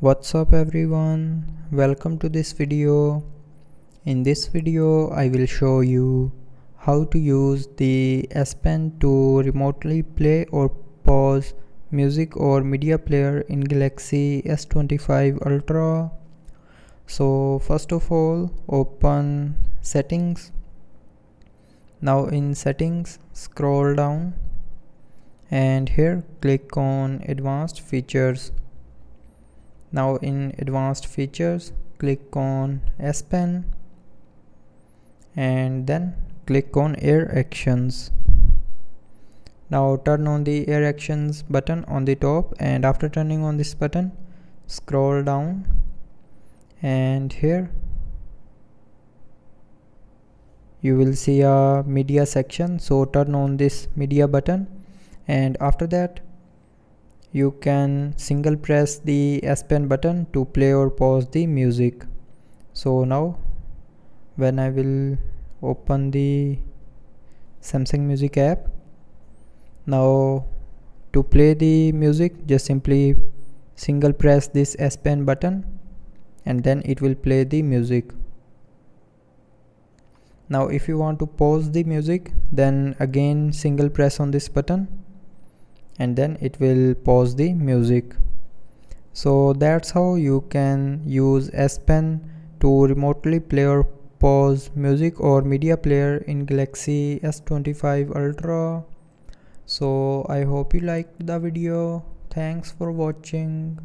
What's up everyone, welcome to this video. In this video I will show you how to use the S Pen to remotely play or pause music or media player in Galaxy S25 Ultra. So first of all, open settings. Now in settings, scroll down and here click on advanced features. Now in advanced features, click on S Pen and then click on air actions. Now turn on the air actions button on the top, and after turning on this button, scroll down and here you will see a media section. So turn on this media button, and after that you can single press the S Pen button to play or pause the music. So now when I will open the Samsung Music app, now to play the music just simply single press this S Pen button and then it will play the music. Now if you want to pause the music, then again single press on this button and then it will pause the music. So that's how you can use S Pen to remotely play or pause music or media player in Galaxy S25 Ultra. So I hope you liked the video. Thanks for watching.